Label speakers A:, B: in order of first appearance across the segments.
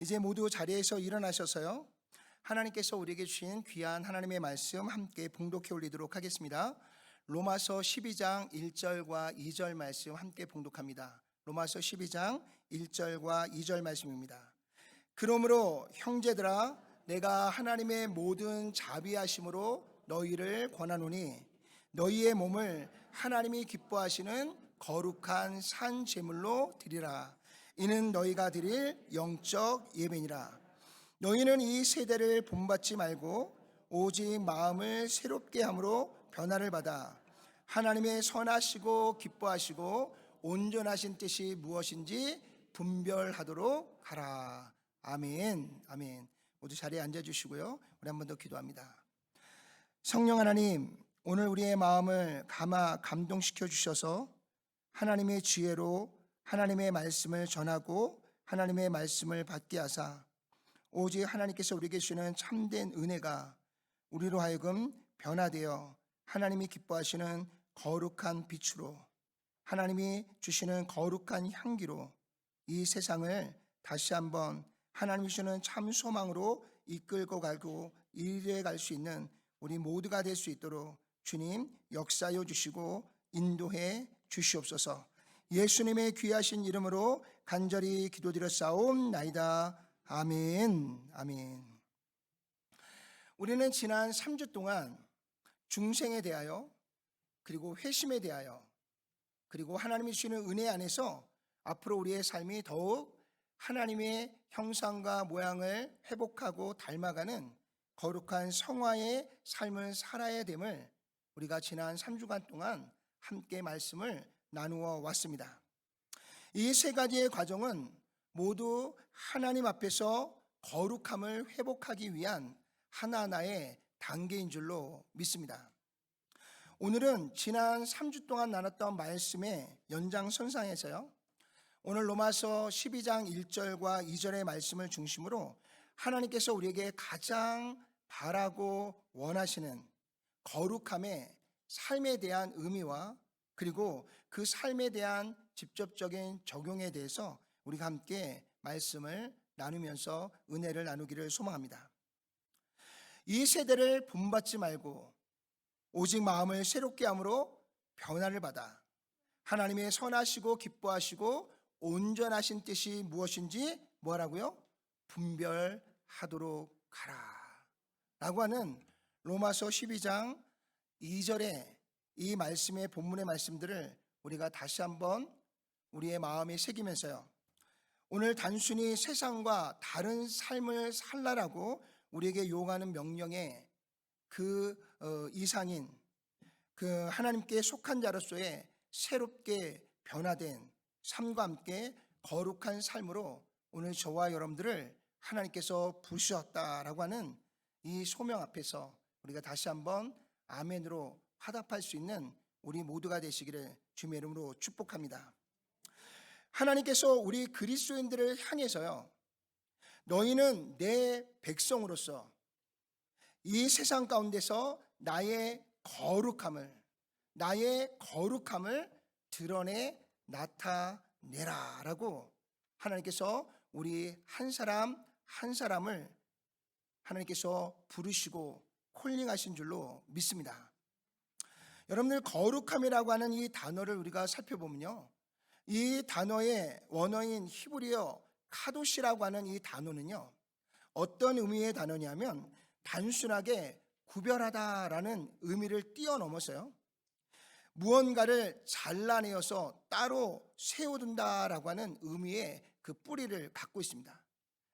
A: 이제 모두 자리에서 일어나셔서요, 하나님께서 우리에게 주신 귀한 하나님의 말씀 함께 봉독해 올리도록 하겠습니다. 로마서 12장 1절과 2절 말씀 함께 봉독합니다. 로마서 12장 1절과 2절 말씀입니다. 그러므로 형제들아, 내가 하나님의 모든 자비하심으로 너희를 권하노니 너희의 몸을 하나님이 기뻐하시는 거룩한 산 제물로 드리라. 이는 너희가 드릴 영적 예배니라. 너희는 이 세대를 본받지 말고 오직 마음을 새롭게 함으로 변화를 받아 하나님의 선하시고 기뻐하시고 온전하신 뜻이 무엇인지 분별하도록 하라. 아멘. 아멘. 모두 자리에 앉아주시고요, 우리 한 번 더 기도합니다. 성령 하나님, 오늘 우리의 마음을 감동시켜 주셔서 하나님의 지혜로 하나님의 말씀을 전하고 하나님의 말씀을 받게 하사 오직 하나님께서 우리에게 주시는 참된 은혜가 우리로 하여금 변화되어 하나님이 기뻐하시는 거룩한 빛으로, 하나님이 주시는 거룩한 향기로 이 세상을 다시 한번 하나님이 주시는 참 소망으로 이끌고 가고 이루어 갈 수 있는 우리 모두가 될 수 있도록 주님 역사하여 주시고 인도해 주시옵소서. 예수님의 귀하신 이름으로 간절히 기도드렸사옵나이다. 아멘. 아멘. 우리는 지난 3주 동안 중생에 대하여, 그리고 회심에 대하여, 그리고 하나님이 주시는 은혜 안에서 앞으로 우리의 삶이 더욱 하나님의 형상과 모양을 회복하고 닮아가는 거룩한 성화의 삶을 살아야 됨을 우리가 지난 3주간 동안 함께 말씀을 나누어 왔습니다. 이 세 가지의 과정은 모두 하나님 앞에서 거룩함을 회복하기 위한 하나하나의 단계인 줄로 믿습니다. 오늘은 지난 3주 동안 나눴던 말씀의 연장선상에서요, 오늘 로마서 12장 1절과 2절의 말씀을 중심으로 하나님께서 우리에게 가장 바라고 원하시는 거룩함의 삶에 대한 의미와 그리고 그 삶에 대한 직접적인 적용에 대해서 우리가 함께 말씀을 나누면서 은혜를 나누기를 소망합니다. 이 세대를 본받지 말고 오직 마음을 새롭게 함으로 변화를 받아 하나님의 선하시고 기뻐하시고 온전하신 뜻이 무엇인지 뭐라고요? 분별하도록 하라 라고 하는 로마서 12장 2절의 이 말씀의 본문의 말씀들을 우리가 다시 한번 우리의 마음에 새기면서요, 오늘 단순히 세상과 다른 삶을 살라라고 우리에게 요구하는 명령의 그 이상인 그 하나님께 속한 자로서의 새롭게 변화된 삶과 함께 거룩한 삶으로 오늘 저와 여러분들을 하나님께서 부르셨다라고 하는 이 소명 앞에서 우리가 다시 한번 아멘으로 화답할 수 있는 우리 모두가 되시기를 주님의 이름으로 축복합니다. 하나님께서 우리 그리스도인들을 향해서요, 너희는 내 백성으로서 이 세상 가운데서 나의 거룩함을 드러내 나타내라 라고 하나님께서 우리 한 사람 한 사람을 하나님께서 부르시고 콜링하신 줄로 믿습니다. 여러분들, 거룩함이라고 하는 이 단어를 우리가 살펴보면요, 이 단어의 원어인 히브리어 카도시라고 하는 이 단어는요, 어떤 의미의 단어냐면 단순하게 구별하다라는 의미를 뛰어넘어서요, 무언가를 잘라내어서 따로 세워둔다라고 하는 의미의 그 뿌리를 갖고 있습니다.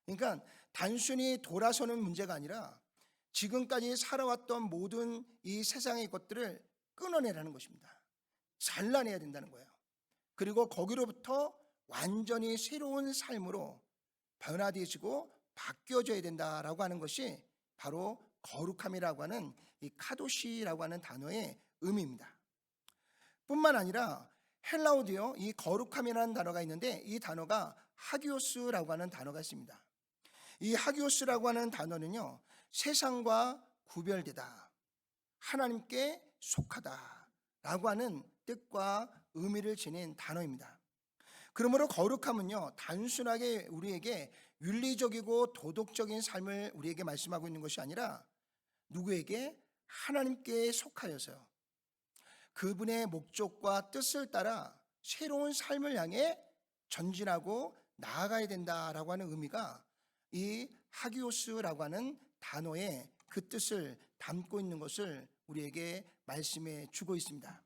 A: 그러니까 단순히 돌아서는 문제가 아니라 지금까지 살아왔던 모든 이 세상의 것들을 끊어내라는 것입니다. 잘라내야 된다는 거예요. 그리고 거기로부터 완전히 새로운 삶으로 변화되어지고 바뀌어져야 된다라고 하는 것이 바로 거룩함이라고 하는 이 카도시라고 하는 단어의 의미입니다. 뿐만 아니라 헬라어도요, 이 거룩함이라는 단어가 있는데 이 단어가 하기오스라고 하는 단어가 있습니다. 이 하기오스라고 하는 단어는요, 세상과 구별되다, 하나님께 속하다 라고 하는 뜻과 의미를 지닌 단어입니다. 그러므로 거룩함은요, 단순하게 우리에게 윤리적이고 도덕적인 삶을 우리에게 말씀하고 있는 것이 아니라 누구에게? 하나님께 속하여서요. 그분의 목적과 뜻을 따라 새로운 삶을 향해 전진하고 나아가야 된다라고 하는 의미가 이 하기오스라고 하는 단어의 그 뜻을 담고 있는 것을 우리에게 말씀해 주고 있습니다.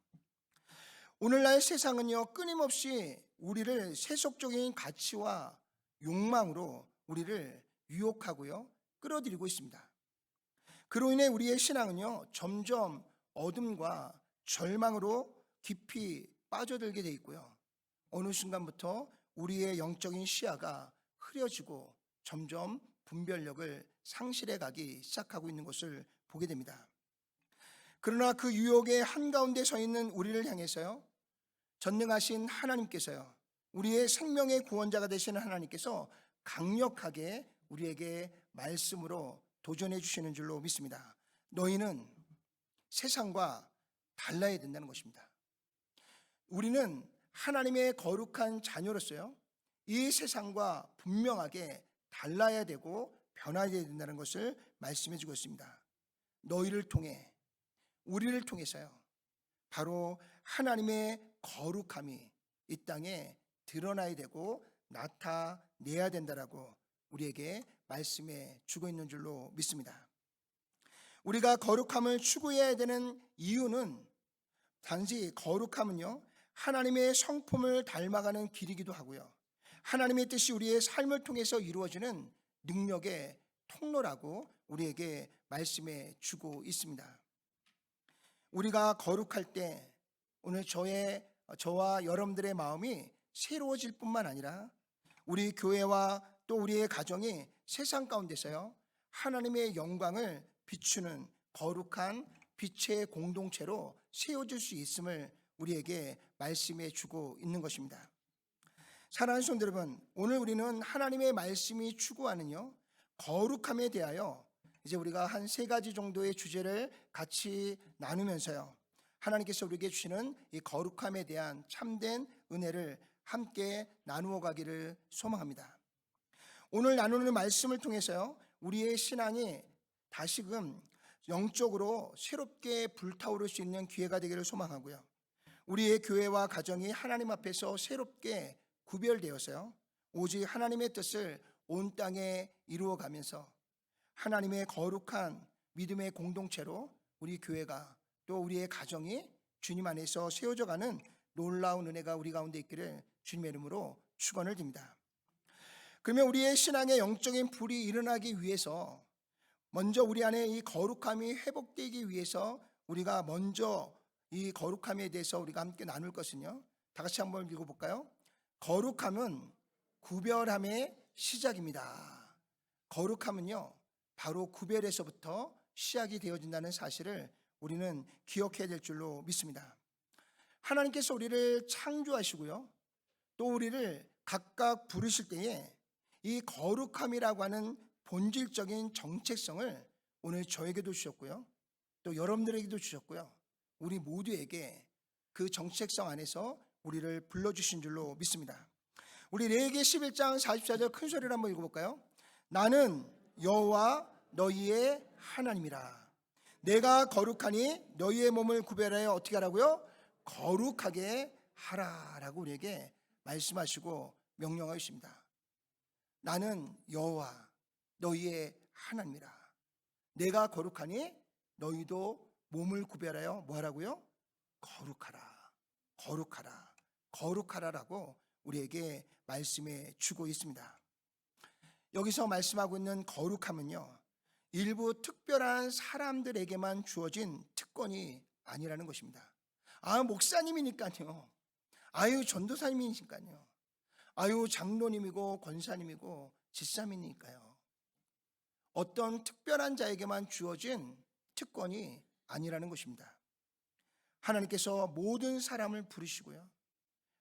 A: 오늘날 세상은요, 끊임없이 우리를 세속적인 가치와 욕망으로 우리를 유혹하고요, 끌어들이고 있습니다. 그로 인해 우리의 신앙은요, 점점 어둠과 절망으로 깊이 빠져들게 돼 있고요. 어느 순간부터 우리의 영적인 시야가 흐려지고 점점 분별력을 상실해 가기 시작하고 있는 것을 보게 됩니다. 그러나 그 유혹의 한가운데 서 있는 우리를 향해서요, 전능하신 하나님께서요, 우리의 생명의 구원자가 되시는 하나님께서 강력하게 우리에게 말씀으로 도전해 주시는 줄로 믿습니다. 너희는 세상과 달라야 된다는 것입니다. 우리는 하나님의 거룩한 자녀로서요, 이 세상과 분명하게 달라야 되고 변화해야 된다는 것을 말씀해 주고 있습니다. 너희를 통해, 우리를 통해서요, 바로 하나님의 거룩함이 이 땅에 드러나야 되고 나타내야 된다라고 우리에게 말씀해 주고 있는 줄로 믿습니다. 우리가 거룩함을 추구해야 되는 이유는 단지 거룩함은요, 하나님의 성품을 닮아가는 길이기도 하고요, 하나님의 뜻이 우리의 삶을 통해서 이루어지는 능력의 통로라고 우리에게 말씀해 주고 있습니다. 우리가 거룩할 때 오늘 저와 여러분들의 마음이 새로워질 뿐만 아니라 우리 교회와 또 우리의 가정이 세상 가운데서요, 하나님의 영광을 비추는 거룩한 빛의 공동체로 세워질 수 있음을 우리에게 말씀해 주고 있는 것입니다. 사랑하는 성도 여러분, 오늘 우리는 하나님의 말씀이 추구하는요, 거룩함에 대하여 이제 우리가 한 3가지 정도의 주제를 같이 나누면서요, 하나님께서 우리에게 주시는 이 거룩함에 대한 참된 은혜를 함께 나누어 가기를 소망합니다. 오늘 나누는 말씀을 통해서요, 우리의 신앙이 다시금 영적으로 새롭게 불타오를 수 있는 기회가 되기를 소망하고요, 우리의 교회와 가정이 하나님 앞에서 새롭게 구별되어서요, 오직 하나님의 뜻을 온 땅에 이루어가면서 하나님의 거룩한 믿음의 공동체로 우리 교회가 또 우리의 가정이 주님 안에서 세워져가는 놀라운 은혜가 우리 가운데 있기를 주님의 이름으로 축원을 드립니다. 그러면 우리의 신앙의 영적인 불이 일어나기 위해서 먼저 우리 안에 이 거룩함이 회복되기 위해서 우리가 먼저 이 거룩함에 대해서 우리가 함께 나눌 것은요, 다 같이 한번 읽어볼까요? 거룩함은 구별함의 시작입니다. 거룩함은요, 바로 구별에서부터 시작이 되어진다는 사실을 우리는 기억해야 될 줄로 믿습니다. 하나님께서 우리를 창조하시고요, 또 우리를 각각 부르실 때에 이 거룩함이라고 하는 본질적인 정체성을 오늘 저에게도 주셨고요, 또 여러분들에게도 주셨고요, 우리 모두에게 그 정체성 안에서 우리를 불러주신 줄로 믿습니다. 우리 레위기 11장 44절 큰 소리로 한번 읽어볼까요? 나는 여호와 너희의 하나님이라. 내가 거룩하니 너희의 몸을 구별하여 어떻게 하라고요? 거룩하게 하라라고 우리에게 말씀하시고 명령하고 있습니다. 나는 여호와 너희의 하나님이라. 내가 거룩하니 너희도 몸을 구별하여 뭐 하라고요? 거룩하라, 거룩하라, 거룩하라라고 우리에게 말씀해 주고 있습니다. 여기서 말씀하고 있는 거룩함은요, 일부 특별한 사람들에게만 주어진 특권이 아니라는 것입니다. 목사님이니까요, 전도사님이니까요, 장로님이고 권사님이고 집사님이니까요, 어떤 특별한 자에게만 주어진 특권이 아니라는 것입니다. 하나님께서 모든 사람을 부르시고요,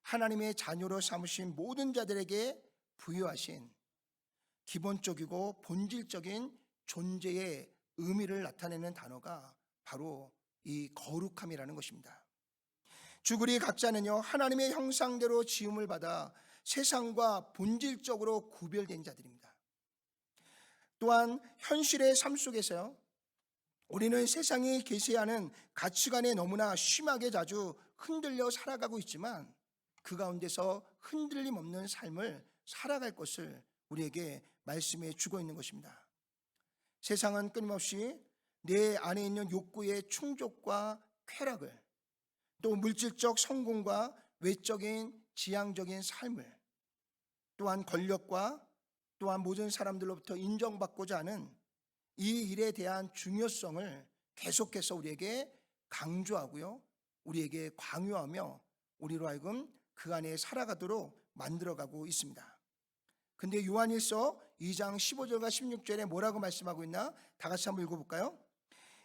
A: 하나님의 자녀로 삼으신 모든 자들에게 부여하신 기본적이고 본질적인 존재의 의미를 나타내는 단어가 바로 이 거룩함이라는 것입니다. 우리 각자는요, 하나님의 형상대로 지음을 받아 세상과 본질적으로 구별된 자들입니다. 또한 현실의 삶 속에서요, 우리는 세상이 계시하는 가치관에 너무나 심하게 자주 흔들려 살아가고 있지만 그 가운데서 흔들림 없는 삶을 살아갈 것을 우리에게 말씀해 주고 있는 것입니다. 세상은 끊임없이 내 안에 있는 욕구의 충족과 쾌락을, 또 물질적 성공과 외적인 지향적인 삶을, 또한 권력과 또한 모든 사람들로부터 인정받고자 하는 이 일에 대한 중요성을 계속해서 우리에게 강조하고요, 우리에게 강요하며 우리로 하여금 그 안에 살아가도록 만들어가고 있습니다. 근데 요한일서 2장 15절과 16절에 뭐라고 말씀하고 있나? 다 같이 한번 읽어볼까요?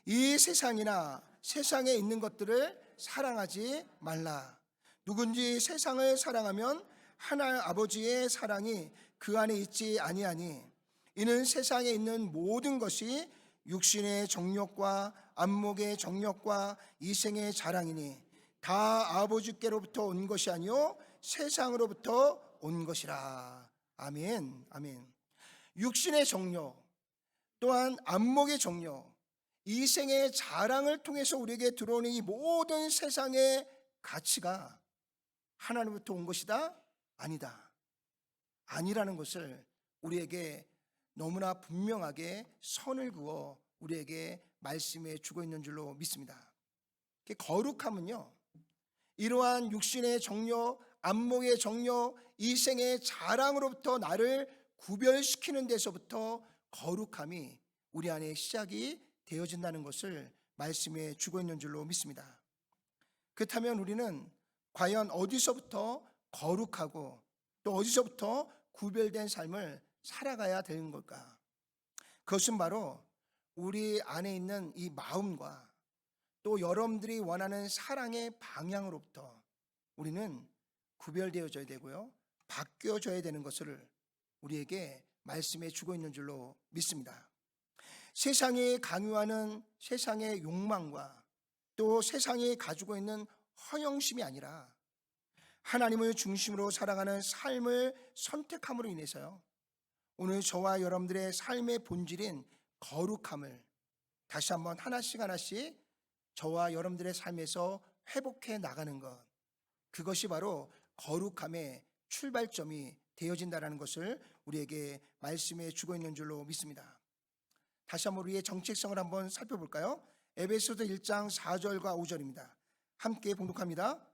A: 이 세상이나 세상에 있는 것들을 사랑하지 말라. 누군지 세상을 사랑하면 하나님 아버지의 사랑이 그 안에 있지 아니하니, 이는 세상에 있는 모든 것이 육신의 정욕과 안목의 정욕과 이생의 자랑이니 다 아버지께로부터 온 것이 아니요 세상으로부터 온 것이라. 아멘. 아멘. 육신의 정욕, 또한 안목의 정욕, 이생의 자랑을 통해서 우리에게 들어오는 이 모든 세상의 가치가 하나님부터 온 것이다? 아니다. 아니라는 것을 우리에게 너무나 분명하게 선을 그어 우리에게 말씀해 주고 있는 줄로 믿습니다. 거룩함은요, 이러한 육신의 정욕, 안목의 정욕, 이생의 자랑으로부터 나를 구별시키는 데서부터 거룩함이 우리 안에 시작이 되어진다는 것을 말씀해 주고 있는 줄로 믿습니다. 그렇다면 우리는 과연 어디서부터 거룩하고 또 어디서부터 구별된 삶을 살아가야 되는 걸까? 그것은 바로 우리 안에 있는 이 마음과 또 여러분들이 원하는 사랑의 방향으로부터 우리는 구별되어져야 되고요, 바뀌어져야 되는 것을 우리에게 말씀해 주고 있는 줄로 믿습니다. 세상이 강요하는 세상의 욕망과 또 세상이 가지고 있는 허영심이 아니라 하나님을 중심으로 살아가는 삶을 선택함으로 인해서요, 오늘 저와 여러분들의 삶의 본질인 거룩함을 다시 한번 하나씩 하나씩 저와 여러분들의 삶에서 회복해 나가는 것, 그것이 바로 거룩함의 출발점이 되어진다는 것을 우리에게 말씀해 주고 있는 줄로 믿습니다. 다시 한번 우리의 정체성을 한번 살펴볼까요? 에베소서 1장 4절과 5절입니다. 함께 봉독합니다.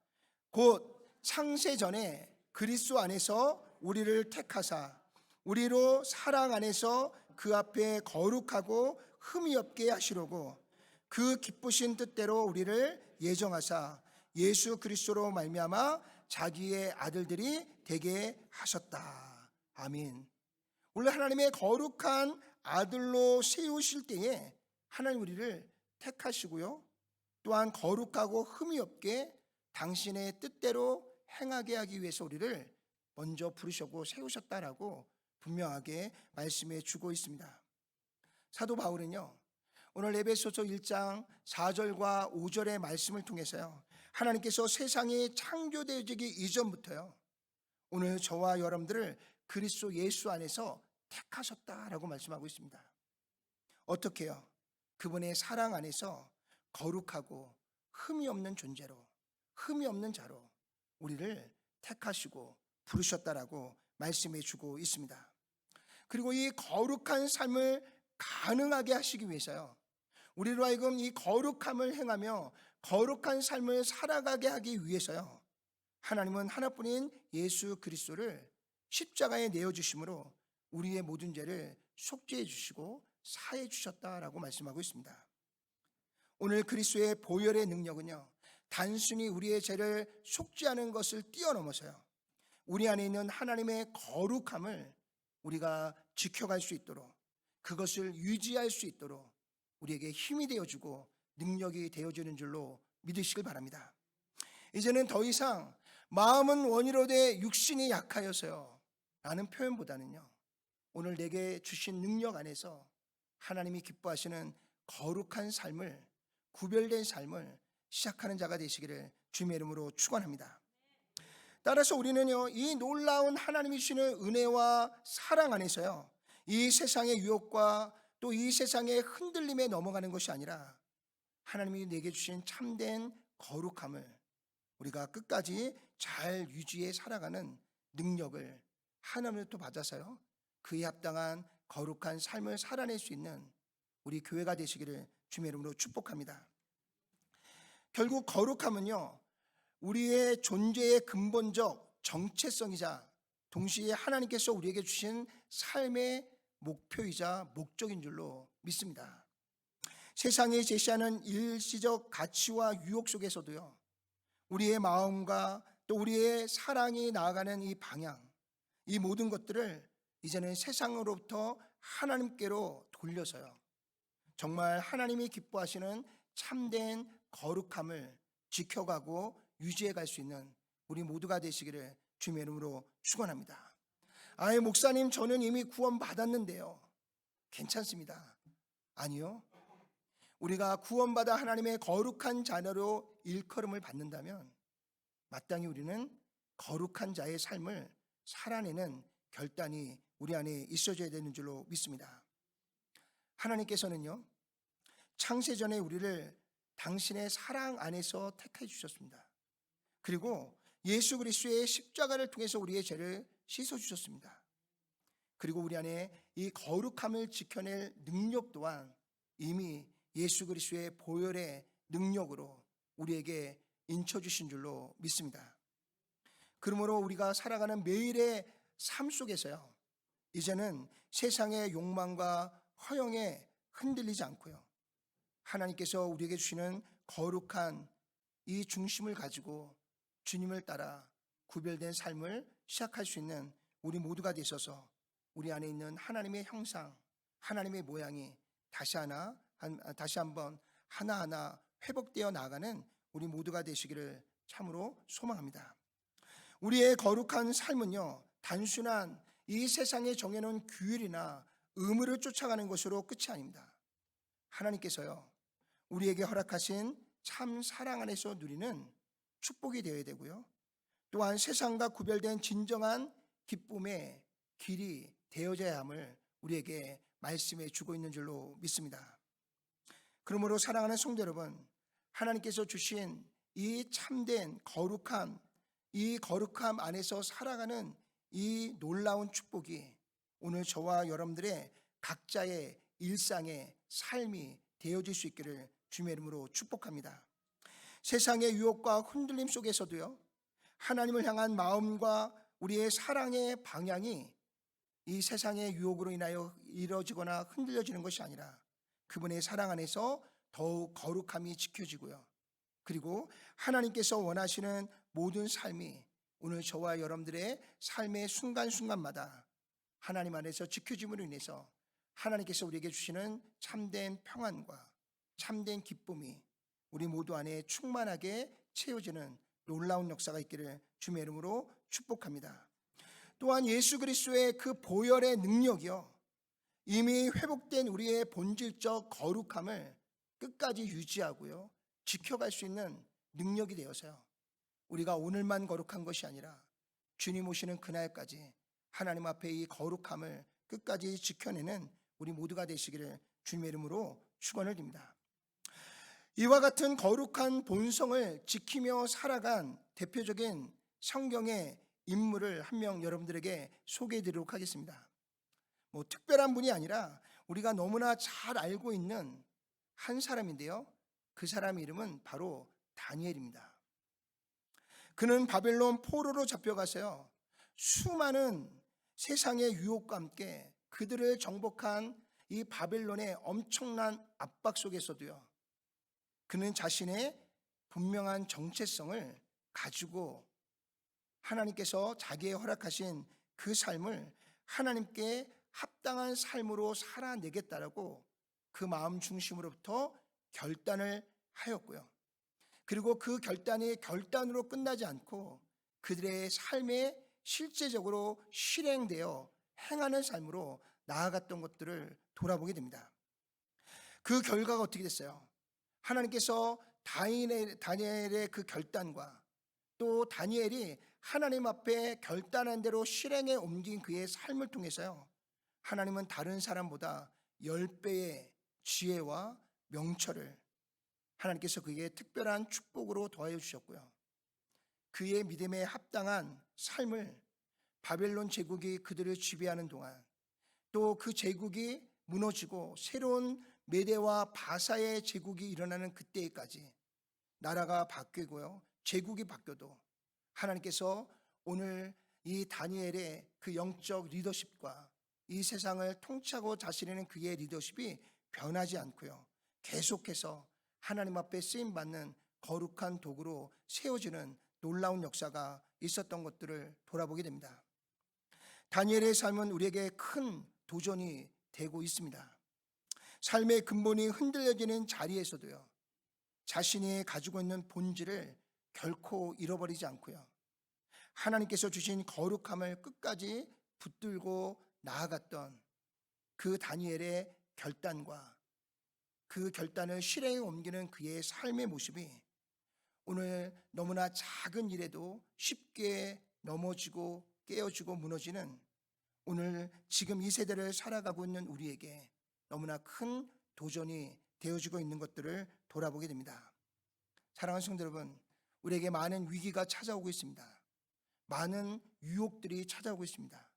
A: 곧 창세 전에 그리스도 안에서 우리를 택하사 우리로 사랑 안에서 그 앞에 거룩하고 흠이 없게 하시려고 그 기쁘신 뜻대로 우리를 예정하사 예수 그리스도로 말미암아 자기의 아들들이 되게 하셨다. 아멘. 원래 하나님의 거룩한 아들로 세우실 때에 하나님 우리를 택하시고요, 또한 거룩하고 흠이 없게 당신의 뜻대로 행하게 하기 위해서 우리를 먼저 부르셨고 세우셨다라고 분명하게 말씀해 주고 있습니다. 사도 바울은요, 오늘 에베소서 1장 4절과 5절의 말씀을 통해서요, 하나님께서 세상이 창조되어지기 이전부터요, 오늘 저와 여러분들을 그리스도 예수 안에서 택하셨다라고 말씀하고 있습니다. 어떻게요? 그분의 사랑 안에서 거룩하고 흠이 없는 존재로, 흠이 없는 자로 우리를 택하시고 부르셨다라고 말씀해 주고 있습니다. 그리고 이 거룩한 삶을 가능하게 하시기 위해서요, 우리로 하여금 이 거룩함을 행하며 거룩한 삶을 살아가게 하기 위해서요, 하나님은 하나뿐인 예수 그리스도를 십자가에 내어주심으로 우리의 모든 죄를 속죄해 주시고 사해 주셨다라고 말씀하고 있습니다. 오늘 그리스도의 보혈의 능력은요, 단순히 우리의 죄를 속죄하는 것을 뛰어넘어서요, 우리 안에 있는 하나님의 거룩함을 우리가 지켜갈 수 있도록, 그것을 유지할 수 있도록 우리에게 힘이 되어주고 능력이 되어주는 줄로 믿으시길 바랍니다. 이제는 더 이상 마음은 원이로되 육신이 약하여서요 라는 표현보다는요, 오늘 내게 주신 능력 안에서 하나님이 기뻐하시는 거룩한 삶을, 구별된 삶을 시작하는 자가 되시기를 주님의 이름으로 축원합니다. 따라서 우리는요, 이 놀라운 하나님이 주시는 은혜와 사랑 안에서요, 이 세상의 유혹과 또 이 세상의 흔들림에 넘어가는 것이 아니라 하나님이 내게 주신 참된 거룩함을 우리가 끝까지 잘 유지해 살아가는 능력을 하나님으로부터 받아서요, 그에 합당한 거룩한 삶을 살아낼 수 있는 우리 교회가 되시기를 주님의 이름으로 축복합니다. 결국 거룩함은요, 우리의 존재의 근본적 정체성이자 동시에 하나님께서 우리에게 주신 삶의 목표이자 목적인 줄로 믿습니다. 세상이 제시하는 일시적 가치와 유혹 속에서도요, 우리의 마음과 또 우리의 사랑이 나아가는 이 방향, 이 모든 것들을 이제는 세상으로부터 하나님께로 돌려서요, 정말 하나님이 기뻐하시는 참된 거룩함을 지켜가고 유지해 갈 수 있는 우리 모두가 되시기를 주님의 이름으로 축원합니다. 아예 목사님, 저는 이미 구원 받았는데요. 괜찮습니다. 아니요. 우리가 구원받아 하나님의 거룩한 자녀로 일컬음을 받는다면 마땅히 우리는 거룩한 자의 삶을 살아내는 결단이 우리 안에 있어져야 되는 줄로 믿습니다. 하나님께서는요, 창세전에 우리를 당신의 사랑 안에서 택해 주셨습니다. 그리고 예수 그리스도의 십자가를 통해서 우리의 죄를 씻어 주셨습니다. 그리고 우리 안에 이 거룩함을 지켜낼 능력 또한 이미 예수 그리스도의 보혈의 능력으로 우리에게 인쳐주신 줄로 믿습니다. 그러므로 우리가 살아가는 매일의 삶 속에서요, 이제는 세상의 욕망과 허영에 흔들리지 않고요, 하나님께서 우리에게 주시는 거룩한 이 중심을 가지고 주님을 따라 구별된 삶을 시작할 수 있는 우리 모두가 되셔서 우리 안에 있는 하나님의 형상, 하나님의 모양이 다시 한번 하나하나 회복되어 나가는 우리 모두가 되시기를 참으로 소망합니다. 우리의 거룩한 삶은요, 단순한 이 세상에 정해놓은 규율이나 의무를 쫓아가는 것으로 끝이 아닙니다. 하나님께서요, 우리에게 허락하신 참 사랑 안에서 누리는 축복이 되어야 되고요, 또한 세상과 구별된 진정한 기쁨의 길이 되어져야 함을 우리에게 말씀해 주고 있는 줄로 믿습니다. 그러므로 사랑하는 성도 여러분, 하나님께서 주신 이 참된 거룩함, 이 거룩함 안에서 살아가는 이 놀라운 축복이 오늘 저와 여러분들의 각자의 일상의 삶이 되어질 수 있기를 주님의 이름으로 축복합니다. 세상의 유혹과 흔들림 속에서도요, 하나님을 향한 마음과 우리의 사랑의 방향이 이 세상의 유혹으로 인하여 이루어지거나 흔들려지는 것이 아니라 그분의 사랑 안에서 더욱 거룩함이 지켜지고요, 그리고 하나님께서 원하시는 모든 삶이 오늘 저와 여러분들의 삶의 순간순간마다 하나님 안에서 지켜짐으로 인해서 하나님께서 우리에게 주시는 참된 평안과 참된 기쁨이 우리 모두 안에 충만하게 채워지는 놀라운 역사가 있기를 주님의 이름으로 축복합니다. 또한 예수 그리스도의 그 보혈의 능력이요, 이미 회복된 우리의 본질적 거룩함을 끝까지 유지하고요, 지켜갈 수 있는 능력이 되어서요, 우리가 오늘만 거룩한 것이 아니라 주님 오시는 그날까지 하나님 앞에 이 거룩함을 끝까지 지켜내는 우리 모두가 되시기를 주님의 이름으로 축원을 드립니다. 이와 같은 거룩한 본성을 지키며 살아간 대표적인 성경의 인물을 한 명 여러분들에게 소개해 드리도록 하겠습니다. 특별한 분이 아니라 우리가 너무나 잘 알고 있는 한 사람인데요, 그 사람 이름은 바로 다니엘입니다. 그는 바벨론 포로로 잡혀가서요, 수많은 세상의 유혹과 함께 그들을 정복한 이 바벨론의 엄청난 압박 속에서도요, 그는 자신의 분명한 정체성을 가지고 하나님께서 자기의 허락하신 그 삶을 하나님께 합당한 삶으로 살아내겠다라고 그 마음 중심으로부터 결단을 하였고요, 그리고 그 결단이 결단으로 끝나지 않고 그들의 삶에 실제적으로 실행되어 행하는 삶으로 나아갔던 것들을 돌아보게 됩니다. 그 결과가 어떻게 됐어요? 하나님께서 다니엘의 그 결단과 또 다니엘이 하나님 앞에 결단한 대로 실행에 옮긴 그의 삶을 통해서요, 하나님은 다른 사람보다 10배의 지혜와 명철을 하나님께서 그에게 특별한 축복으로 더하여 주셨고요. 그의 믿음에 합당한 삶을 바벨론 제국이 그들을 지배하는 동안, 또 그 제국이 무너지고 새로운 메대와 바사의 제국이 일어나는 그때까지 나라가 바뀌고요, 제국이 바뀌어도 하나님께서 오늘 이 다니엘의 그 영적 리더십과 이 세상을 통치하고 다스리는 그의 리더십이 변하지 않고요, 계속해서 하나님 앞에 쓰임받는 거룩한 도구로 세워지는 놀라운 역사가 있었던 것들을 돌아보게 됩니다. 다니엘의 삶은 우리에게 큰 도전이 되고 있습니다. 삶의 근본이 흔들려지는 자리에서도요, 자신이 가지고 있는 본질을 결코 잃어버리지 않고요, 하나님께서 주신 거룩함을 끝까지 붙들고 나아갔던 그 다니엘의 결단과 그 결단을 실행에 옮기는 그의 삶의 모습이 오늘 너무나 작은 일에도 쉽게 넘어지고 깨어지고 무너지는 오늘 지금 이 세대를 살아가고 있는 우리에게 너무나 큰 도전이 되어지고 있는 것들을 돌아보게 됩니다. 사랑하는 성도 여러분, 우리에게 많은 위기가 찾아오고 있습니다. 많은 유혹들이 찾아오고 있습니다.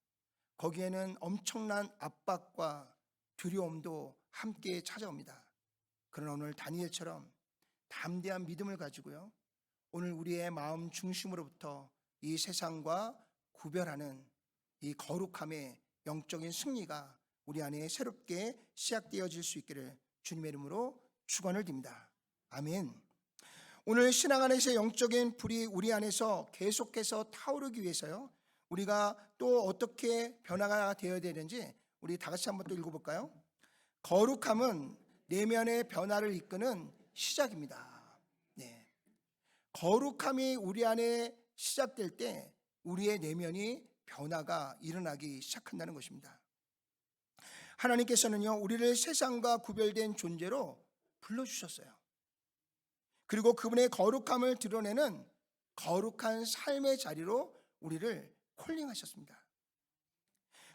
A: 거기에는 엄청난 압박과 두려움도 함께 찾아옵니다. 그러나 오늘 다니엘처럼 담대한 믿음을 가지고요, 오늘 우리의 마음 중심으로부터 이 세상과 구별하는 이 거룩함의 영적인 승리가 우리 안에 새롭게 시작되어질 수 있기를 주님의 이름으로 축원을 드립니다. 아멘. 오늘 신앙 안에서 영적인 불이 우리 안에서 계속해서 타오르기 위해서요, 우리가 또 어떻게 변화가 되어야 되는지 우리 다 같이 한번 또 읽어볼까요? 거룩함은 내면의 변화를 이끄는 시작입니다. 네. 거룩함이 우리 안에 시작될 때 우리의 내면이 변화가 일어나기 시작한다는 것입니다. 하나님께서는요, 우리를 세상과 구별된 존재로 불러주셨어요. 그리고 그분의 거룩함을 드러내는 거룩한 삶의 자리로 우리를 콜링하셨습니다.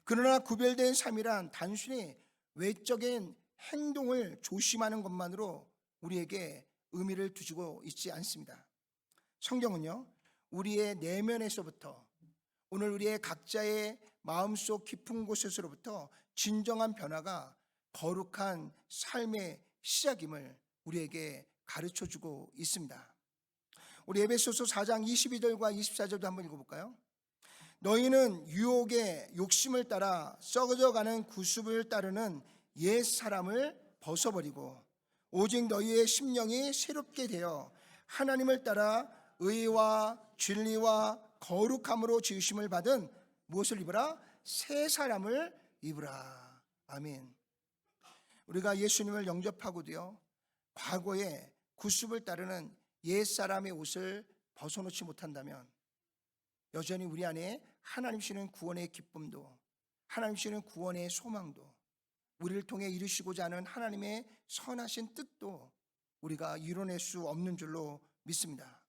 A: 그러나 구별된 삶이란 단순히 외적인 행동을 조심하는 것만으로 우리에게 의미를 두고 있지 않습니다. 성경은요, 우리의 내면에서부터, 오늘 우리의 각자의 마음속 깊은 곳에서부터 진정한 변화가 거룩한 삶의 시작임을 우리에게 가르쳐주고 있습니다. 우리 에베소서 4장 22절과 24절도 한번 읽어볼까요? 너희는 유혹의 욕심을 따라 썩어져가는 구습을 따르는 옛 사람을 벗어버리고 오직 너희의 심령이 새롭게 되어 하나님을 따라 의와 진리와 거룩함으로 지으심을 받은 무엇을 입으라? 새 사람을 입으라. 아멘. 우리가 예수님을 영접하고도요, 과거에 구습을 따르는 옛 사람의 옷을 벗어놓지 못한다면 여전히 우리 안에 하나님 주시는 구원의 기쁨도, 하나님 주시는 구원의 소망도, 우리를 통해 이루시고자 하는 하나님의 선하신 뜻도 우리가 이뤄낼 수 없는 줄로 믿습니다.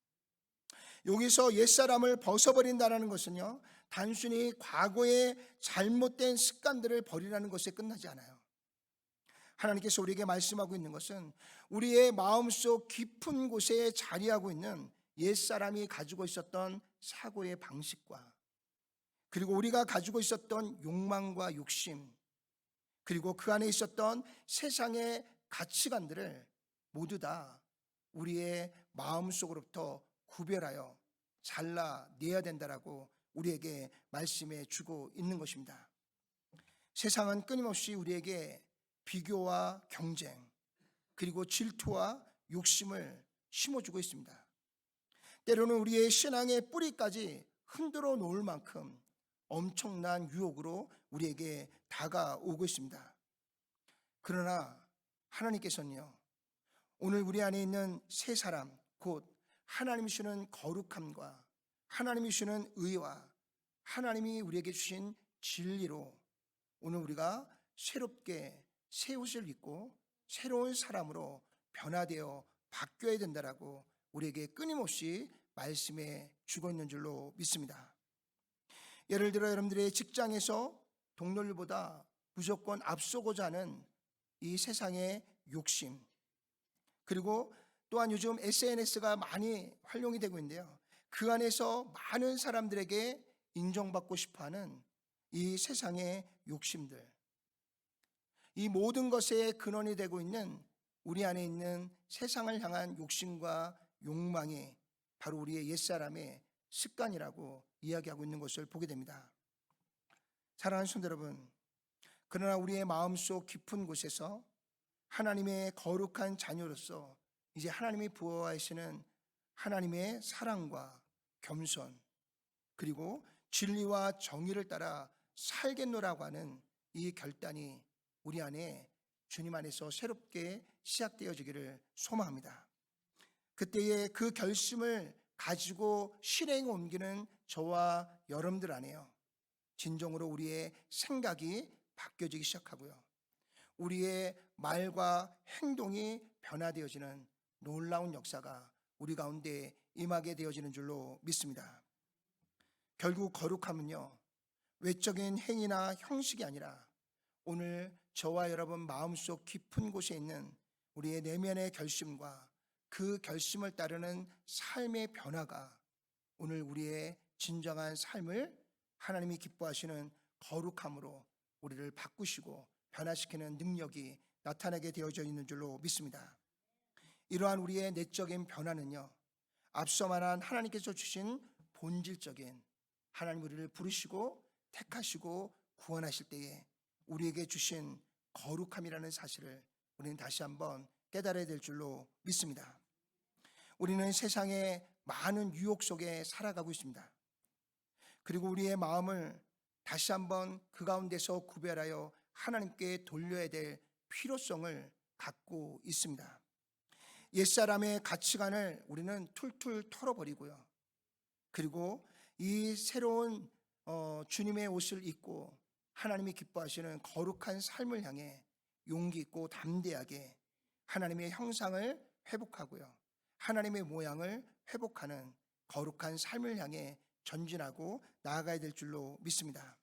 A: 여기서 옛사람을 벗어버린다는 것은요, 단순히 과거의 잘못된 습관들을 버리라는 것에 끝나지 않아요. 하나님께서 우리에게 말씀하고 있는 것은 우리의 마음속 깊은 곳에 자리하고 있는 옛사람이 가지고 있었던 사고의 방식과, 그리고 우리가 가지고 있었던 욕망과 욕심, 그리고 그 안에 있었던 세상의 가치관들을 모두 다 우리의 마음속으로부터 구별하여 잘라내야 된다라고 우리에게 말씀해 주고 있는 것입니다. 세상은 끊임없이 우리에게 비교와 경쟁, 그리고 질투와 욕심을 심어주고 있습니다. 때로는 우리의 신앙의 뿌리까지 흔들어 놓을 만큼 엄청난 유혹으로 우리에게 다가오고 있습니다. 그러나 하나님께서는요, 오늘 우리 안에 있는 새 사람, 곧 하나님이 주시는 거룩함과 하나님이 주시는 의와 하나님이 우리에게 주신 진리로 오늘 우리가 새롭게 새 옷을 입고 새로운 사람으로 변화되어 바뀌어야 된다라고 우리에게 끊임없이 말씀해 주고 있는 줄로 믿습니다. 예를 들어 여러분들의 직장에서 동료들보다 무조건 앞서고자 하는 이 세상의 욕심, 그리고 또한 요즘 SNS가 많이 활용이 되고 있는데요, 그 안에서 많은 사람들에게 인정받고 싶어하는 이 세상의 욕심들, 이 모든 것의 근원이 되고 있는 우리 안에 있는 세상을 향한 욕심과 욕망이 바로 우리의 옛사람의 습관이라고 이야기하고 있는 것을 보게 됩니다. 사랑하는 성도 여러분, 그러나 우리의 마음속 깊은 곳에서 하나님의 거룩한 자녀로서 이제 하나님이 부어하시는 하나님의 사랑과 겸손, 그리고 진리와 정의를 따라 살겠노라고 하는 이 결단이 우리 안에 주님 안에서 새롭게 시작되어지기를 소망합니다. 그때의 그 결심을 가지고 실행에 옮기는 저와 여러분들 안에요, 진정으로 우리의 생각이 바뀌어지기 시작하고요, 우리의 말과 행동이 변화되어지는 놀라운 역사가 우리 가운데 임하게 되어지는 줄로 믿습니다. 결국 거룩함은요, 외적인 행위나 형식이 아니라 오늘 저와 여러분 마음속 깊은 곳에 있는 우리의 내면의 결심과 그 결심을 따르는 삶의 변화가 오늘 우리의 진정한 삶을 하나님이 기뻐하시는 거룩함으로 우리를 바꾸시고 변화시키는 능력이 나타나게 되어져 있는 줄로 믿습니다. 이러한 우리의 내적인 변화는요, 앞서 말한 하나님께서 주신 본질적인, 하나님 우리를 부르시고 택하시고 구원하실 때에 우리에게 주신 거룩함이라는 사실을 우리는 다시 한번 깨달아야 될 줄로 믿습니다. 우리는 세상의 많은 유혹 속에 살아가고 있습니다. 그리고 우리의 마음을 다시 한번 그 가운데서 구별하여 하나님께 돌려야 될 필요성을 갖고 있습니다. 옛사람의 가치관을 우리는 툴툴 털어버리고요, 그리고 이 새로운 주님의 옷을 입고 하나님이 기뻐하시는 거룩한 삶을 향해 용기 있고 담대하게 하나님의 형상을 회복하고요, 하나님의 모양을 회복하는 거룩한 삶을 향해 전진하고 나아가야 될 줄로 믿습니다.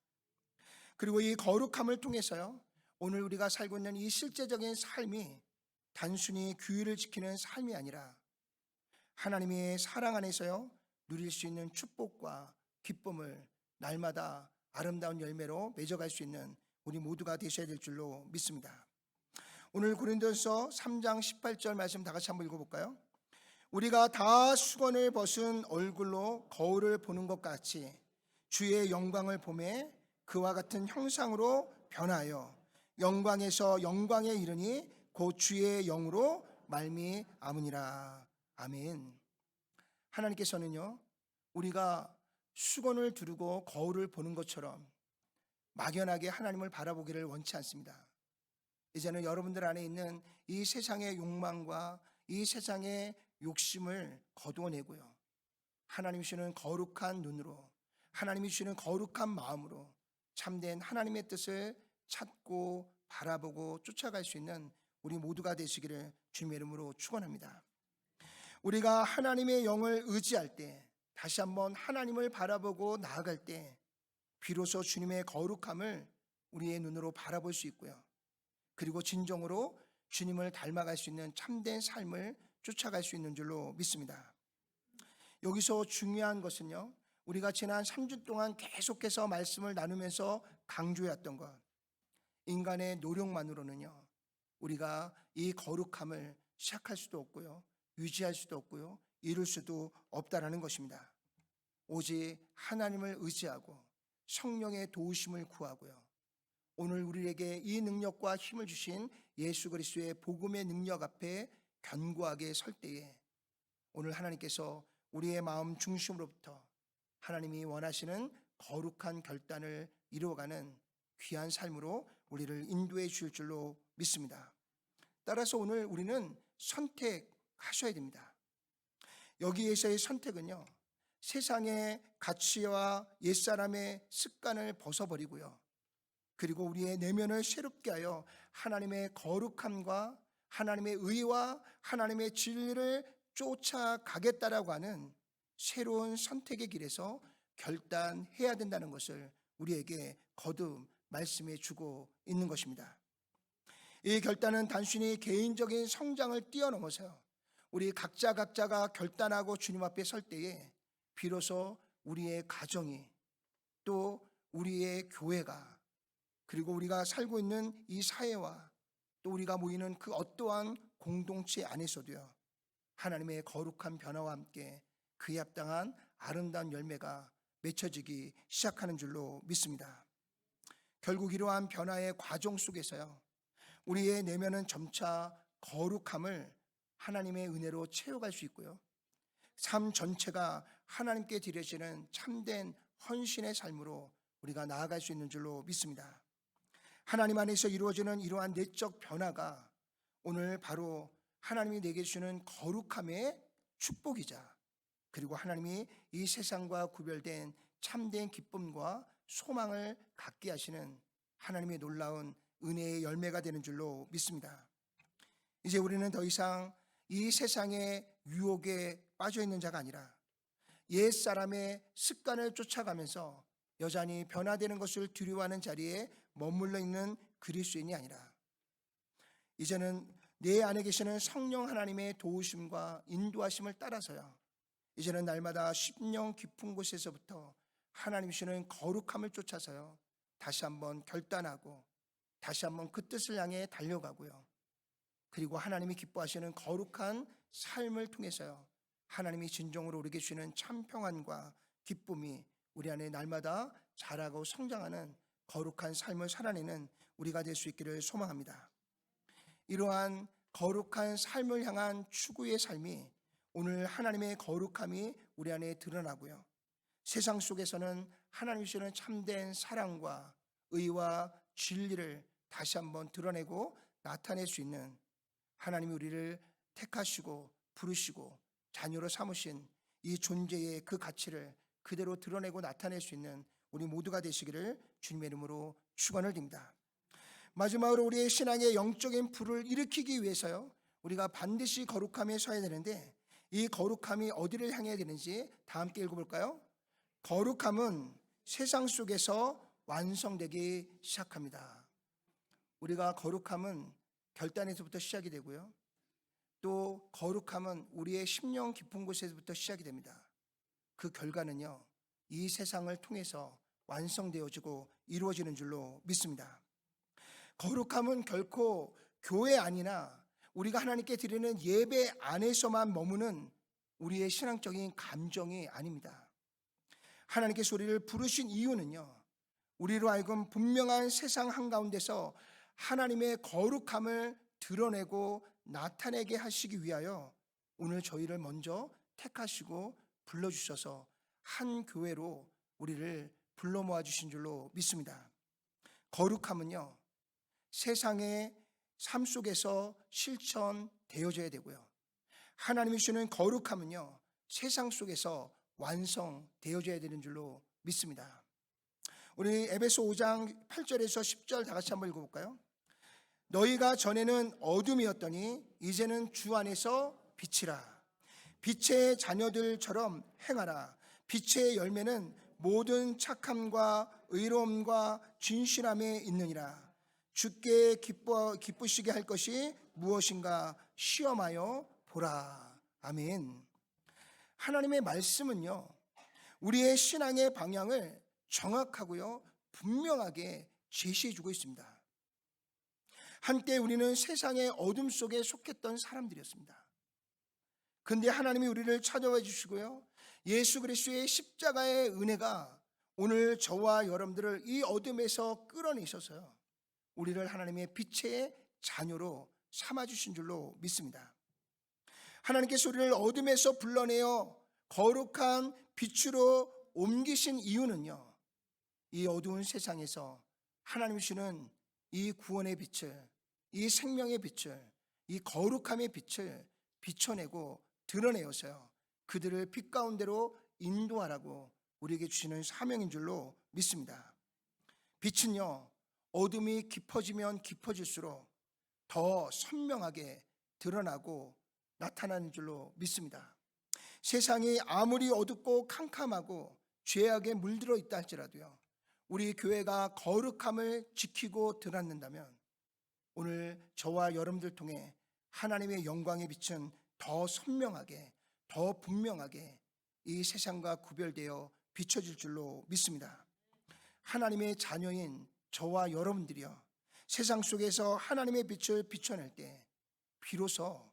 A: 그리고 이 거룩함을 통해서요, 오늘 우리가 살고 있는 이 실제적인 삶이 단순히 규율을 지키는 삶이 아니라 하나님의 사랑 안에서요 누릴 수 있는 축복과 기쁨을 날마다 아름다운 열매로 맺어갈 수 있는 우리 모두가 되셔야 될 줄로 믿습니다. 오늘 고린도서 3장 18절 말씀 다 같이 한번 읽어볼까요? 우리가 다 수건을 벗은 얼굴로 거울을 보는 것 같이 주의 영광을 보매 그와 같은 형상으로 변하여 영광에서 영광에 이르니 곧 주의 영으로 말미암으니라. 아멘. 하나님께서는요, 우리가 수건을 두르고 거울을 보는 것처럼 막연하게 하나님을 바라보기를 원치 않습니다. 이제는 여러분들 안에 있는 이 세상의 욕망과 이 세상의 욕심을 거두어내고요, 하나님이 주시는 거룩한 눈으로, 하나님이 주시는 거룩한 마음으로 참된 하나님의 뜻을 찾고 바라보고 쫓아갈 수 있는 우리 모두가 되시기를 주님의 이름으로 축원합니다. 우리가 하나님의 영을 의지할 때, 다시 한번 하나님을 바라보고 나아갈 때 비로소 주님의 거룩함을 우리의 눈으로 바라볼 수 있고요, 그리고 진정으로 주님을 닮아갈 수 있는 참된 삶을 쫓아갈 수 있는 줄로 믿습니다. 여기서 중요한 것은요, 우리가 지난 3주 동안 계속해서 말씀을 나누면서 강조해왔던 것, 인간의 노력만으로는요 우리가 이 거룩함을 시작할 수도 없고요, 유지할 수도 없고요, 이룰 수도 없다라는 것입니다. 오직 하나님을 의지하고 성령의 도우심을 구하고요, 오늘 우리에게 이 능력과 힘을 주신 예수 그리스도의 복음의 능력 앞에 견고하게 설 때에 오늘 하나님께서 우리의 마음 중심으로부터 하나님이 원하시는 거룩한 결단을 이루어가는 귀한 삶으로 우리를 인도해 주실 줄로 믿습니다. 따라서 오늘 우리는 선택하셔야 됩니다. 여기에서의 선택은요, 세상의 가치와 옛사람의 습관을 벗어버리고요, 그리고 우리의 내면을 새롭게 하여 하나님의 거룩함과 하나님의 의와 하나님의 진리를 쫓아가겠다라고 하는 새로운 선택의 길에서 결단해야 된다는 것을 우리에게 거듭 말씀해 주고 있는 것입니다. 이 결단은 단순히 개인적인 성장을 뛰어넘어서요, 우리 각자가 결단하고 주님 앞에 설 때에 비로소 우리의 가정이, 또 우리의 교회가, 그리고 우리가 살고 있는 이 사회와 또 우리가 모이는 그 어떠한 공동체 안에서도요, 하나님의 거룩한 변화와 함께 그에 합당한 아름다운 열매가 맺혀지기 시작하는 줄로 믿습니다. 결국 이러한 변화의 과정 속에서요, 우리의 내면은 점차 거룩함을 하나님의 은혜로 채워갈 수 있고요, 삶 전체가 하나님께 드려지는 참된 헌신의 삶으로 우리가 나아갈 수 있는 줄로 믿습니다. 하나님 안에서 이루어지는 이러한 내적 변화가 오늘 바로 하나님이 내게 주시는 거룩함의 축복이자, 그리고 하나님이 이 세상과 구별된 참된 기쁨과 소망을 갖게 하시는 하나님의 놀라운 은혜의 열매가 되는 줄로 믿습니다. 이제 우리는 더 이상 이 세상의 유혹에 빠져 있는 자가 아니라 옛 사람의 습관을 쫓아가면서 여전히 변화되는 것을 두려워하는 자리에 머물러 있는 그리스도인이 아니라, 이제는 내 안에 계시는 성령 하나님의 도우심과 인도하심을 따라서요, 이제는 날마다 심령 깊은 곳에서부터 하나님 주시는 거룩함을 쫓아서요, 다시 한번 결단하고 다시 한번 그 뜻을 향해 달려가고요, 그리고 하나님이 기뻐하시는 거룩한 삶을 통해서요, 하나님이 진정으로 우리에게 주시는 참 평안과 기쁨이 우리 안에 날마다 자라고 성장하는 거룩한 삶을 살아내는 우리가 될 수 있기를 소망합니다. 이러한 거룩한 삶을 향한 추구의 삶이 오늘 하나님의 거룩함이 우리 안에 드러나고요, 세상 속에서는 하나님 주시는 참된 사랑과 의와 진리를 다시 한번 드러내고 나타낼 수 있는, 하나님이 우리를 택하시고 부르시고 자녀로 삼으신 이 존재의 그 가치를 그대로 드러내고 나타낼 수 있는 우리 모두가 되시기를 주님의 이름으로 축원을 드립니다. 마지막으로 우리의 신앙의 영적인 불을 일으키기 위해서요, 우리가 반드시 거룩함에 서야 되는데, 이 거룩함이 어디를 향해야 되는지 다 함께 읽어볼까요? 거룩함은 세상 속에서 완성되기 시작합니다. 우리가 거룩함은 결단에서부터 시작이 되고요, 또 거룩함은 우리의 심령 깊은 곳에서부터 시작이 됩니다. 그 결과는요, 이 세상을 통해서 완성되어지고 이루어지는 줄로 믿습니다. 거룩함은 결코 교회 안이나 우리가 하나님께 드리는 예배 안에서만 머무는 우리의 신앙적인 감정이 아닙니다. 하나님께서 우리를 부르신 이유는요, 우리로 하여금 분명한 세상 한가운데서 하나님의 거룩함을 드러내고 나타내게 하시기 위하여 오늘 저희를 먼저 택하시고 불러주셔서 한 교회로 우리를 불러 모아주신 줄로 믿습니다. 거룩함은요, 세상의 삶 속에서 실천되어져야 되고요, 하나님이 주시는 거룩함은요, 세상 속에서 완성되어져야 되는 줄로 믿습니다. 우리 에베소 5장 8절에서 10절 다 같이 한번 읽어볼까요? 너희가 전에는 어둠이었더니 이제는 주 안에서 빛이라. 빛의 자녀들처럼 행하라. 빛의 열매는 모든 착함과 의로움과 진실함에 있느니라. 주께 기쁘시게 할 것이 무엇인가 시험하여 보라. 아멘. 하나님의 말씀은요, 우리의 신앙의 방향을 정확하고요, 분명하게 제시해 주고 있습니다. 한때 우리는 세상의 어둠 속에 속했던 사람들이었습니다. 그런데 하나님이 우리를 찾아와 주시고요, 예수 그리스도의 십자가의 은혜가 오늘 저와 여러분들을 이 어둠에서 끌어내셔서요, 우리를 하나님의 빛의 자녀로 삼아주신 줄로 믿습니다. 하나님께서 우리를 어둠에서 불러내어 거룩한 빛으로 옮기신 이유는요, 이 어두운 세상에서 하나님이 주시는 이 구원의 빛을, 이 생명의 빛을, 이 거룩함의 빛을 비춰내고 드러내어서요, 그들을 빛 가운데로 인도하라고 우리에게 주시는 사명인 줄로 믿습니다. 빛은요, 어둠이 깊어지면 깊어질수록 더 선명하게 드러나고 나타나는 줄로 믿습니다. 세상이 아무리 어둡고 캄캄하고 죄악에 물들어 있다 할지라도요, 우리 교회가 거룩함을 지키고 드러낸다면 오늘 저와 여러분들 통해 하나님의 영광의 빛은 더 선명하게, 더 분명하게 이 세상과 구별되어 비춰질 줄로 믿습니다. 하나님의 자녀인 저와 여러분들이요, 세상 속에서 하나님의 빛을 비춰낼 때 비로소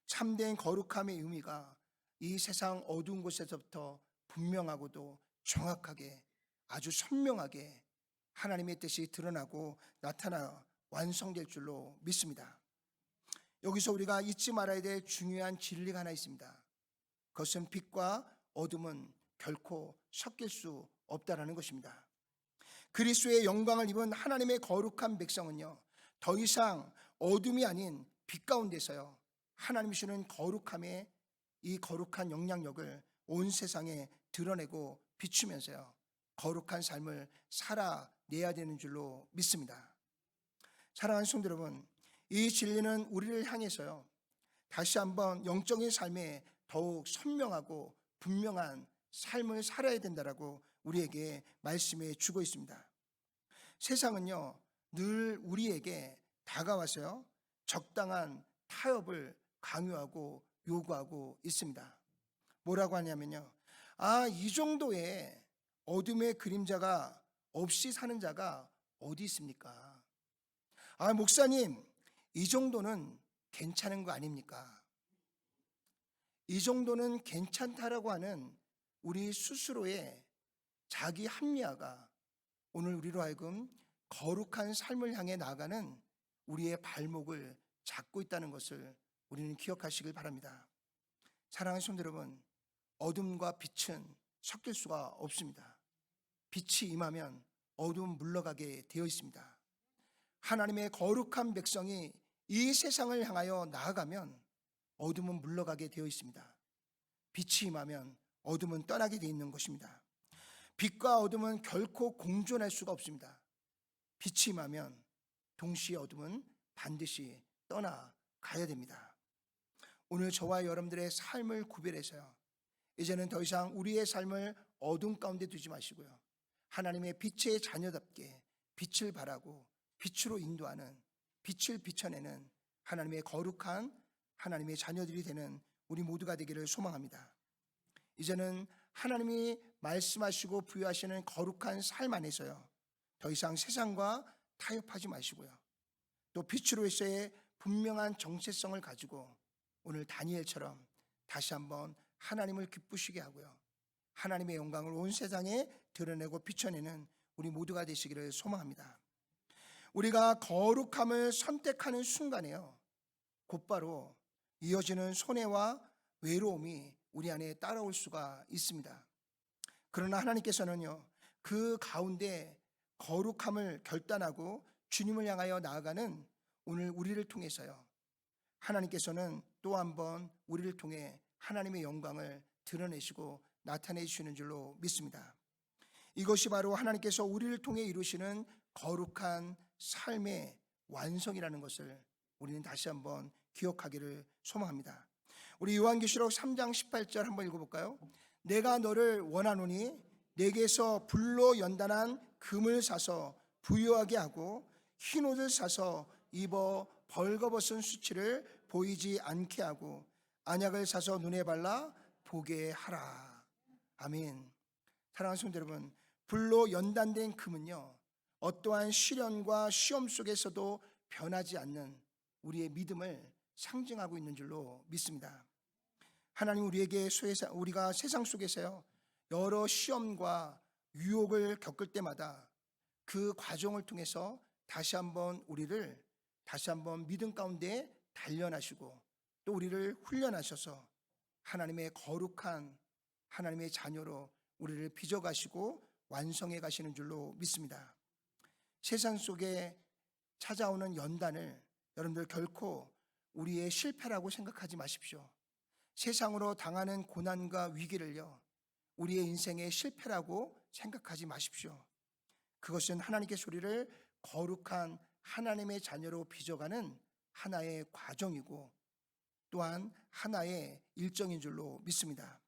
A: 참된 거룩함의 의미가 이 세상 어두운 곳에서부터 분명하고도 정확하게, 아주 선명하게 하나님의 뜻이 드러나고 나타나 완성될 줄로 믿습니다. 여기서 우리가 잊지 말아야 될 중요한 진리가 하나 있습니다. 그것은 빛과 어둠은 결코 섞일 수 없다라는 것입니다. 그리스도의 영광을 입은 하나님의 거룩한 백성은요, 더 이상 어둠이 아닌 빛 가운데서요, 하나님 주시는 거룩함의 이 거룩한 영향력을 온 세상에 드러내고 비추면서요, 거룩한 삶을 살아내야 되는 줄로 믿습니다. 사랑하는 성도 여러분, 이 진리는 우리를 향해서요, 다시 한번 영적인 삶에 더욱 선명하고 분명한 삶을 살아야 된다라고 우리에게 말씀해 주고 있습니다. 세상은요, 늘 우리에게 다가와서요, 적당한 타협을 강요하고 요구하고 있습니다. 뭐라고 하냐면요, 이 정도의 어둠의 그림자가 없이 사는 자가 어디 있습니까? 목사님, 이 정도는 괜찮은 거 아닙니까? 이 정도는 괜찮다라고 하는 우리 스스로의 자기 합리화가 오늘 우리로 하여금 거룩한 삶을 향해 나아가는 우리의 발목을 잡고 있다는 것을 우리는 기억하시길 바랍니다. 사랑하는 성도 여러분, 어둠과 빛은 섞일 수가 없습니다. 빛이 임하면 어둠은 물러가게 되어 있습니다. 하나님의 거룩한 백성이 이 세상을 향하여 나아가면 어둠은 물러가게 되어 있습니다. 빛이 임하면 어둠은 떠나게 되어 있는 것입니다. 빛과 어둠은 결코 공존할 수가 없습니다. 빛이 임하면 동시에 어둠은 반드시 떠나가야 됩니다. 오늘 저와 여러분들의 삶을 구별해서요, 이제는 더 이상 우리의 삶을 어둠 가운데 두지 마시고요, 하나님의 빛의 자녀답게 빛을 발하고 빛으로 인도하는, 빛을 비춰내는 하나님의 거룩한 하나님의 자녀들이 되는 우리 모두가 되기를 소망합니다. 이제는 하나님이 말씀하시고 부여하시는 거룩한 삶 안에서요, 더 이상 세상과 타협하지 마시고요, 또 빛으로서의 분명한 정체성을 가지고 오늘 다니엘처럼 다시 한번 하나님을 기쁘시게 하고요, 하나님의 영광을 온 세상에 드러내고 비춰내는 우리 모두가 되시기를 소망합니다. 우리가 거룩함을 선택하는 순간에요, 곧바로 이어지는 손해와 외로움이 우리 안에 따라올 수가 있습니다. 그러나 하나님께서는요, 그 가운데 거룩함을 결단하고 주님을 향하여 나아가는 오늘 우리를 통해서요, 하나님께서는 또 한번 우리를 통해 하나님의 영광을 드러내시고 나타내 주시는 줄로 믿습니다. 이것이 바로 하나님께서 우리를 통해 이루시는 거룩한 삶의 완성이라는 것을 우리는 다시 한번 기억하기를 소망합니다. 우리 요한계시록 3장 18절 한번 읽어볼까요? 내가 너를 원하노니 내게서 불로 연단한 금을 사서 부유하게 하고 흰옷을 사서 입어 벌거벗은 수치를 보이지 않게 하고 안약을 사서 눈에 발라 보게 하라. 아멘. 사랑하는 성도 여러분, 불로 연단된 금은요, 어떠한 시련과 시험 속에서도 변하지 않는 우리의 믿음을 상징하고 있는 줄로 믿습니다. 하나님 우리에게 우리가 세상 속에서요, 여러 시험과 유혹을 겪을 때마다 그 과정을 통해서 다시 한번 우리를 다시 한번 믿음 가운데 단련하시고 또 우리를 훈련하셔서 하나님의 거룩한 하나님의 자녀로 우리를 빚어가시고 완성해 가시는 줄로 믿습니다. 세상 속에 찾아오는 연단을 여러분들 결코 우리의 실패라고 생각하지 마십시오. 세상으로 당하는 고난과 위기를요, 우리의 인생의 실패라고 생각하지 마십시오. 그것은 하나님께서 우리를 거룩한 하나님의 자녀로 빚어가는 하나의 과정이고 또한 하나의 일정인 줄로 믿습니다.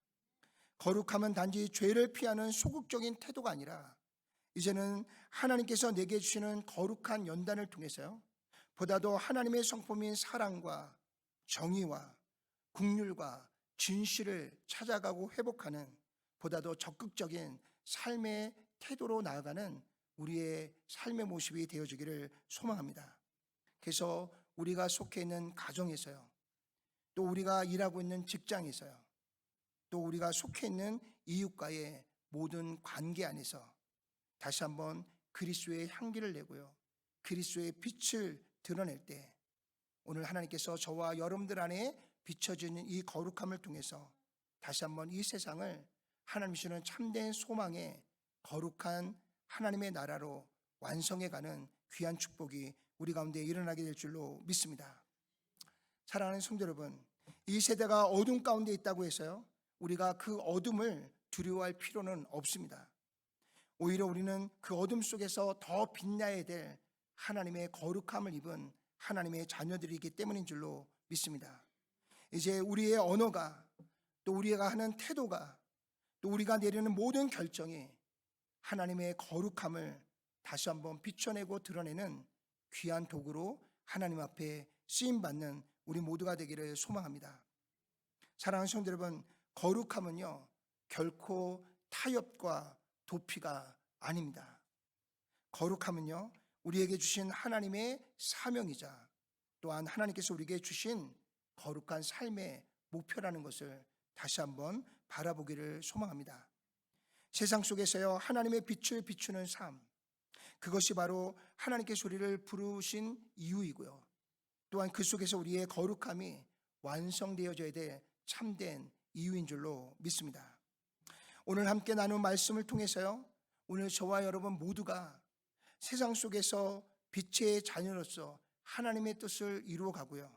A: 거룩함은 단지 죄를 피하는 소극적인 태도가 아니라 이제는 하나님께서 내게 주시는 거룩한 연단을 통해서요, 보다도 하나님의 성품인 사랑과 정의와 긍휼과 진실을 찾아가고 회복하는 보다도 적극적인 삶의 태도로 나아가는 우리의 삶의 모습이 되어주기를 소망합니다. 그래서 우리가 속해 있는 가정에서요, 또 우리가 일하고 있는 직장에서요, 또 우리가 속해 있는 이웃과의 모든 관계 안에서 다시 한번 그리스도의 향기를 내고요, 그리스도의 빛을 드러낼 때 오늘 하나님께서 저와 여러분들 안에 비춰지는 이 거룩함을 통해서 다시 한번 이 세상을 하나님 주시는 참된 소망의 거룩한 하나님의 나라로 완성해가는 귀한 축복이 우리 가운데 일어나게 될 줄로 믿습니다. 사랑하는 성도 여러분, 이 세대가 어둠 가운데 있다고 해서요, 우리가 그 어둠을 두려워할 필요는 없습니다. 오히려 우리는 그 어둠 속에서 더 빛나야 될 하나님의 거룩함을 입은 하나님의 자녀들이기 때문인 줄로 믿습니다. 이제 우리의 언어가, 또 우리가 하는 태도가, 또 우리가 내리는 모든 결정이 하나님의 거룩함을 다시 한번 비춰내고 드러내는 귀한 도구로 하나님 앞에 쓰임받는 우리 모두가 되기를 소망합니다. 사랑하는 성도 여러분, 거룩함은요, 결코 타협과 도피가 아닙니다. 거룩함은요, 우리에게 주신 하나님의 사명이자 또한 하나님께서 우리에게 주신 거룩한 삶의 목표라는 것을 다시 한번 바라보기를 소망합니다. 세상 속에서요, 하나님의 빛을 비추는 삶, 그것이 바로 하나님께서 우리를 부르신 이유이고요, 또한 그 속에서 우리의 거룩함이 완성되어져야 될 참된 이유인 줄로 믿습니다. 오늘 함께 나눈 말씀을 통해서요, 오늘 저와 여러분 모두가 세상 속에서 빛의 자녀로서 하나님의 뜻을 이루어 가고요,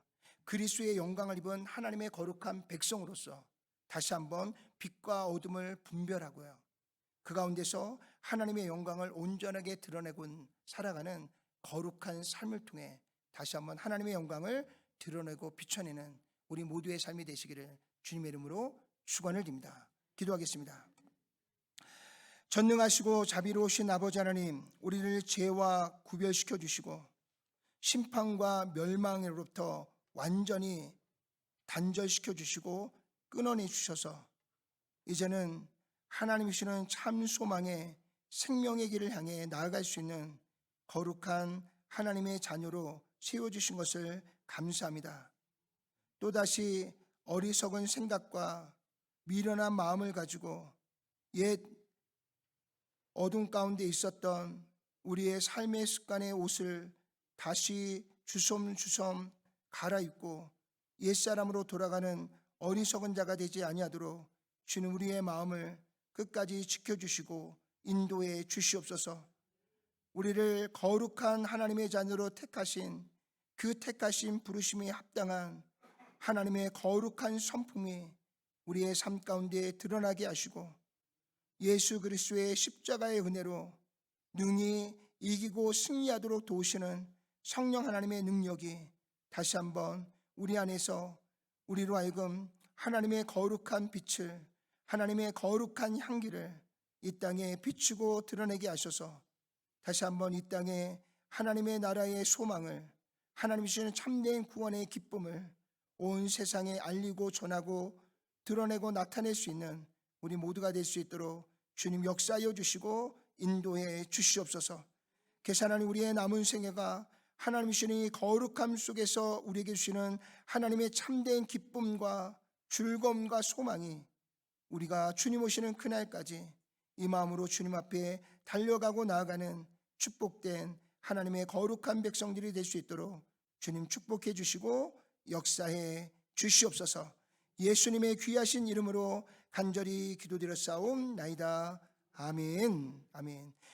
A: 그리스도의 영광을 입은 하나님의 거룩한 백성으로서 다시 한번 빛과 어둠을 분별하고요, 그 가운데서 하나님의 영광을 온전하게 드러내고 살아가는 거룩한 삶을 통해 다시 한번 하나님의 영광을 드러내고 비춰내는 우리 모두의 삶이 되시기를 주님의 이름으로 축원을 드립니다. 기도하겠습니다. 전능하시고 자비로우신 아버지 하나님, 우리를 죄와 구별시켜 주시고 심판과 멸망으로부터 완전히 단절시켜 주시고 끊어내 주셔서 이제는 하나님이시는 참 소망의 생명의 길을 향해 나아갈 수 있는 거룩한 하나님의 자녀로 세워주신 것을 감사합니다. 또다시 어리석은 생각과 미련한 마음을 가지고 옛 어둠 가운데 있었던 우리의 삶의 습관의 옷을 다시 주섬주섬 갈아입고 옛사람으로 돌아가는 어리석은 자가 되지 아니하도록 주님 우리의 마음을 끝까지 지켜주시고 인도해 주시옵소서. 우리를 거룩한 하나님의 자녀로 택하신 그 택하신 부르심에 합당한 하나님의 거룩한 성품이 우리의 삶 가운데 드러나게 하시고 예수 그리스도의 십자가의 은혜로 능히 이기고 승리하도록 도우시는 성령 하나님의 능력이 다시 한번 우리 안에서 우리로 하여금 하나님의 거룩한 빛을, 하나님의 거룩한 향기를 이 땅에 비추고 드러내게 하셔서 다시 한번 이 땅에 하나님의 나라의 소망을, 하나님이 주시는 참된 구원의 기쁨을 온 세상에 알리고 전하고 드러내고 나타낼 수 있는 우리 모두가 될 수 있도록 주님 역사하여 주시고 인도해 주시옵소서. 계산하는 우리의 남은 생애가 하나님이 주시는 이 거룩함 속에서 우리에게 주시는 하나님의 참된 기쁨과 즐거움과 소망이 우리가 주님 오시는 그날까지 이 마음으로 주님 앞에 달려가고 나아가는 축복된 하나님의 거룩한 백성들이 될 수 있도록 주님 축복해 주시고 역사해 주시옵소서. 예수님의 귀하신 이름으로 간절히 기도드렸사옵나이다. 아멘. 아멘.